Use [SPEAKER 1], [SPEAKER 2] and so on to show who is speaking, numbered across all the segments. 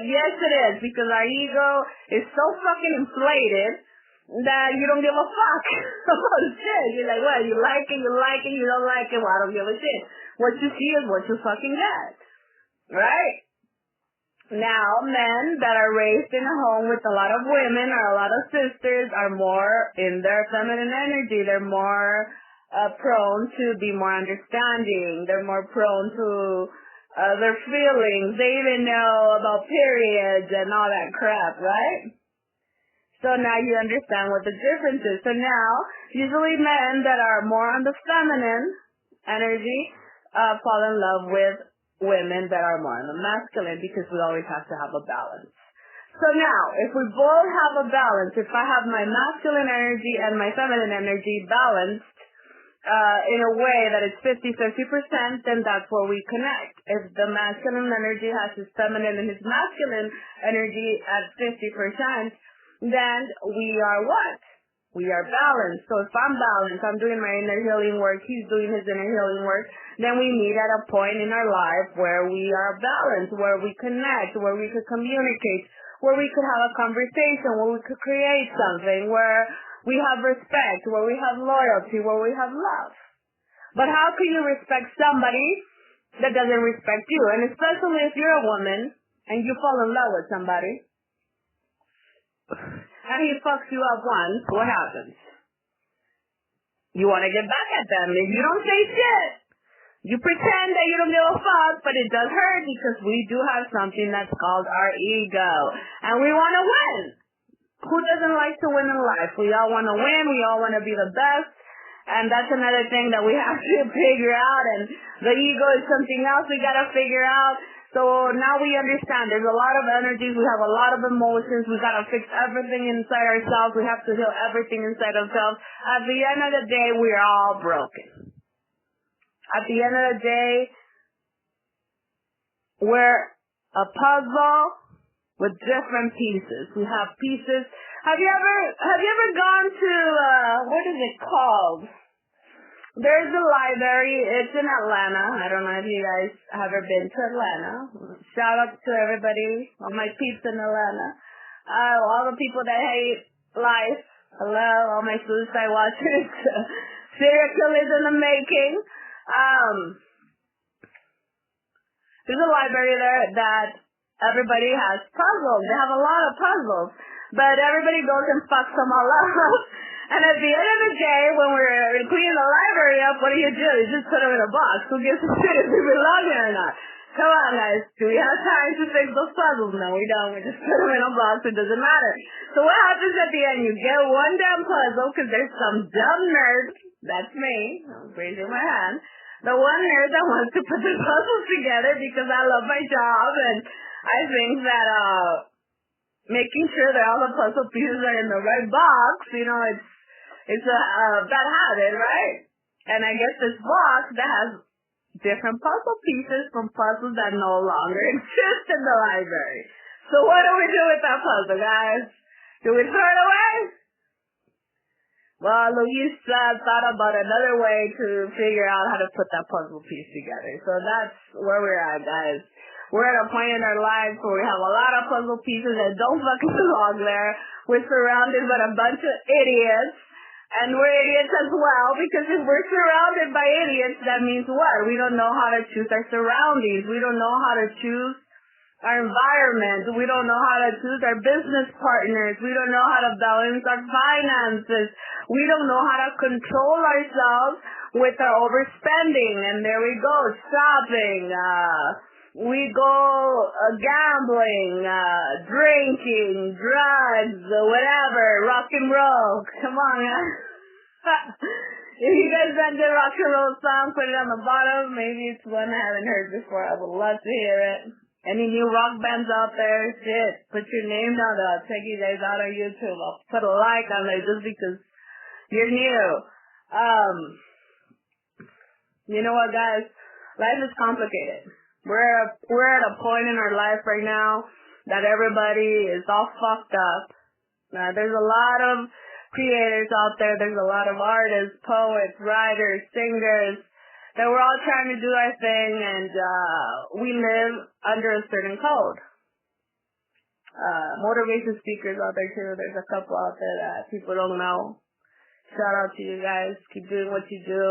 [SPEAKER 1] Yes, it is, because our ego is so fucking inflated that you don't give a fuck about shit. You're like, well, you like it, you don't like it, well, I don't give a shit. What you see is what you fucking get. Right? Now, men that are raised in a home with a lot of women or a lot of sisters are more in their feminine energy. They're more prone to be more understanding. They're more prone to their feelings. They even know about periods and all that crap, right? So now you understand what the difference is. So now, usually men that are more on the feminine energy fall in love with women that are more on the masculine, because we always have to have a balance. So now, if we both have a balance, if I have my masculine energy and my feminine energy balanced in a way that it's 50-50%, then that's where we connect. If the masculine energy has his feminine and his masculine energy at 50%, then we are what? We are balanced. So if I'm balanced, I'm doing my inner healing work, he's doing his inner healing work, then we meet at a point in our life where we are balanced, where we connect, where we could communicate, where we could have a conversation, where we could create something, where we have respect, where we have loyalty, where we have love. But how can you respect somebody that doesn't respect you? And especially if you're a woman and you fall in love with somebody, and he fucks you up once, what happens? You want to get back at them. If you don't say shit, you pretend that you don't give a fuck, but it does hurt, because we do have something that's called our ego. And we want to win. Who doesn't like to win in life? We all want to win. We all want to be the best. And that's another thing that we have to figure out. And the ego is something else we got to figure out. So now we understand there's a lot of energies, we have a lot of emotions, we gotta fix everything inside ourselves, we have to heal everything inside ourselves. At the end of the day, we're all broken. At the end of the day, we're a puzzle with different pieces. We have pieces. Have you ever gone to, what is it called? There's a library. It's in Atlanta. I don't know if you guys have ever been to Atlanta. Shout out to everybody, all my peeps in Atlanta. All the people that hate life. Hello, all my suicide watchers. Serial killers in the making. There's a library there that everybody has puzzles. They have a lot of puzzles. But everybody goes and fucks them all up. And at the end of the day, when we're cleaning the library up, what do? You just put them in a box. Who gives a shit if we belong there or not? Come on, guys. Do we have time to fix those puzzles? No, we don't. We just put them in a box. It doesn't matter. So what happens at the end? You get one damn puzzle because there's some dumb nerd. That's me. I'm raising my hand. The one nerd that wants to put the puzzles together because I love my job, and I think that making sure that all the puzzle pieces are in the right box, it's a bad habit, right? And I guess this box that has different puzzle pieces from puzzles that no longer exist in the library. So what do we do with that puzzle, guys? Do we throw it away? Well, Luis thought about another way to figure out how to put that puzzle piece together. So that's where we're at, guys. We're at a point in our lives where we have a lot of puzzle pieces that don't fucking belong there. We're surrounded by a bunch of idiots. And we're idiots as well, because if we're surrounded by idiots, that means what? We don't know how to choose our surroundings. We don't know how to choose our environment. We don't know how to choose our business partners. We don't know how to balance our finances. We don't know how to control ourselves with our overspending. And there we go, shopping. We go gambling, drinking, drugs, whatever, rock and roll. Come on, guys. If you guys got the rock and roll song, put it on the bottom. Maybe it's one I haven't heard before. I would love to hear it. Any new rock bands out there? Shit, put your name down. I'll check you guys out on YouTube. I'll put a like on there just because you're new. You know what, guys? Life is complicated. We're at a point in our life right now that everybody is all fucked up. There's a lot of creators out there. There's a lot of artists, poets, writers, singers, that we're all trying to do our thing, and we live under a certain code. motivation speakers out there too. There's a couple out there that people don't know. Shout out to you guys. Keep doing what you do.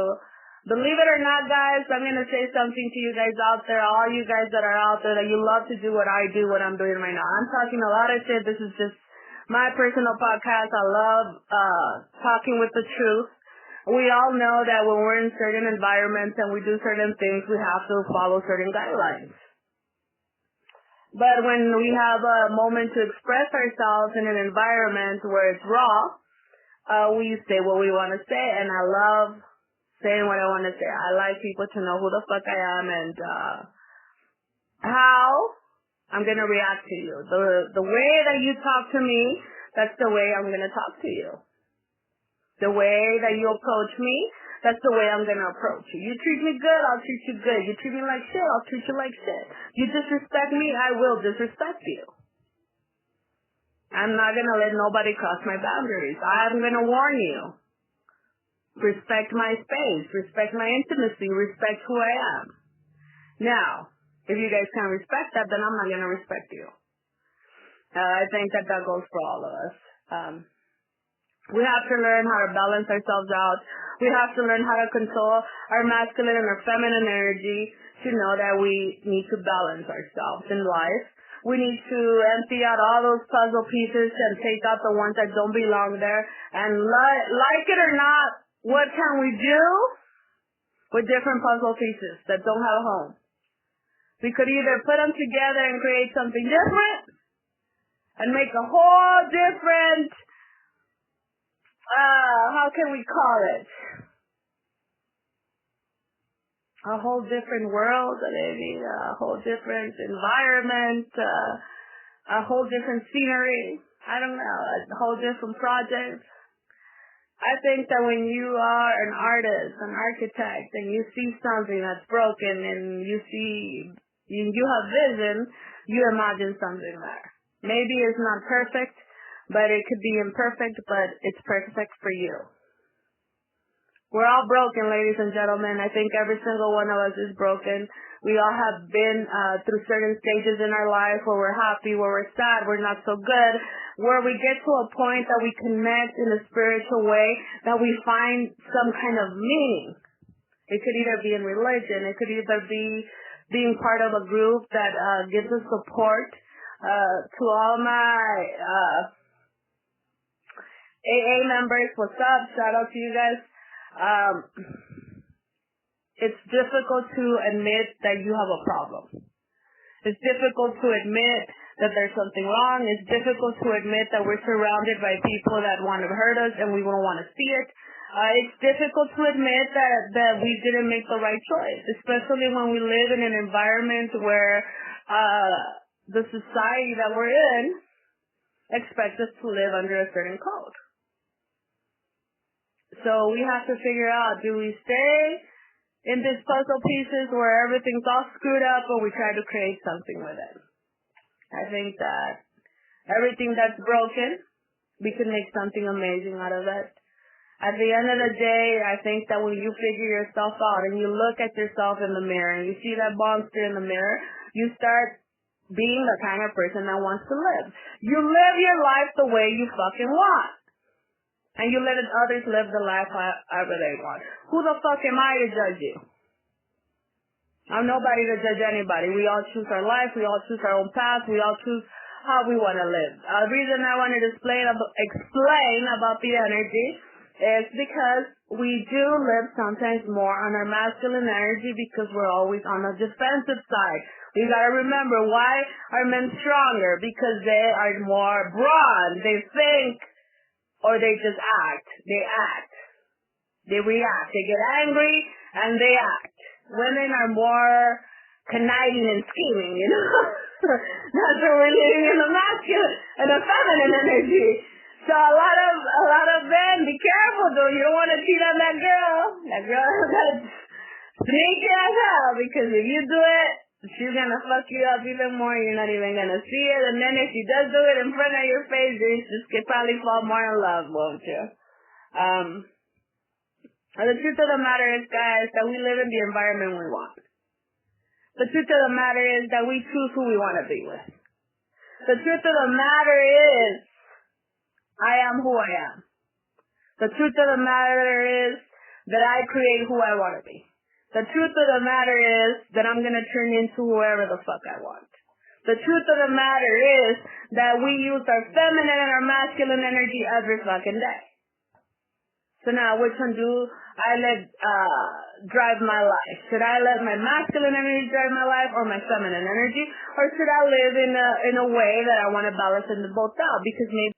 [SPEAKER 1] Believe it or not, guys, I'm going to say something to you guys out there, all you guys that are out there, that you love to do what I do, what I'm doing right now. I'm talking a lot of shit. This is just my personal podcast. I love talking with the truth. We all know that when we're in certain environments and we do certain things, we have to follow certain guidelines. But when we have a moment to express ourselves in an environment where it's raw, we say what we want to say, and I love saying what I want to say. I like people to know who the fuck I am and how I'm going to react to you. The way that you talk to me, that's the way I'm going to talk to you. The way that you approach me, that's the way I'm going to approach you. You treat me good, I'll treat you good. You treat me like shit, I'll treat you like shit. You disrespect me, I will disrespect you. I'm not going to let nobody cross my boundaries. I'm going to warn you. Respect my space, respect my intimacy, respect who I am. Now, if you guys can't respect that, then I'm not going to respect you. I think that goes for all of us. We have to learn how to balance ourselves out. We have to learn how to control our masculine and our feminine energy to know that we need to balance ourselves in life. We need to empty out all those puzzle pieces and take out the ones that don't belong there. And like it or not, what can we do with different puzzle pieces that don't have a home? We could either put them together and create something different and make a whole different, how can we call it? A whole different world, maybe a whole different environment, a whole different scenery. I don't know, a whole different project. I think that when you are an artist, an architect, and you see something that's broken and you have vision, you imagine something there. Maybe it's not perfect, but it could be imperfect, but it's perfect for you. We're all broken, ladies and gentlemen. I think every single one of us is broken. We all have been through certain stages in our life where we're happy, where we're sad, we're not so good, where we get to a point that we connect in a spiritual way, that we find some kind of meaning. It could either be in religion, it could either be being part of a group that gives us support. To all my AA members, what's up? Shout out to you guys. It's difficult to admit that you have a problem. It's difficult to admit that there's something wrong. It's difficult to admit that we're surrounded by people that want to hurt us and we don't want to see it. It's difficult to admit that we didn't make the right choice, especially when we live in an environment where the society that we're in expects us to live under a certain code. So we have to figure out, do we stay in these puzzle pieces where everything's all screwed up, or we try to create something with it? I think that everything that's broken, we can make something amazing out of it. At the end of the day, I think that when you figure yourself out and you look at yourself in the mirror and you see that monster in the mirror, you start being the kind of person that wants to live. You live your life the way you fucking want. And you let others live the life however they want. Who the fuck am I to judge you? I'm nobody to judge anybody. We all choose our life. We all choose our own path. We all choose how we want to live. The reason I wanted to explain about the energy is because we do live sometimes more on our masculine energy because we're always on the defensive side. We gotta remember, why are men stronger? Because they are more brawn. They think, or they just act. They act. They react. They get angry and they act. Women are more conniving and scheming, you know? That's what we're living in the masculine and the feminine energy. So a lot of men, be careful though. You don't want to cheat on that girl. That girl that's sneaky as hell, because if you do it, she's gonna fuck you up even more. You're not even gonna see it. And then if she does do it in front of your face, you just could probably fall more in love, won't you? The truth of the matter is, guys, that we live in the environment we want. The truth of the matter is that we choose who we want to be with. The truth of the matter is, I am who I am. The truth of the matter is that I create who I want to be. The truth of the matter is that I'm going to turn into whoever the fuck I want. The truth of the matter is that we use our feminine and our masculine energy every fucking day. So now, which one do I let drive my life? Should I let my masculine energy drive my life or my feminine energy? Or should I live in a way that I want to balance them both out? Because maybe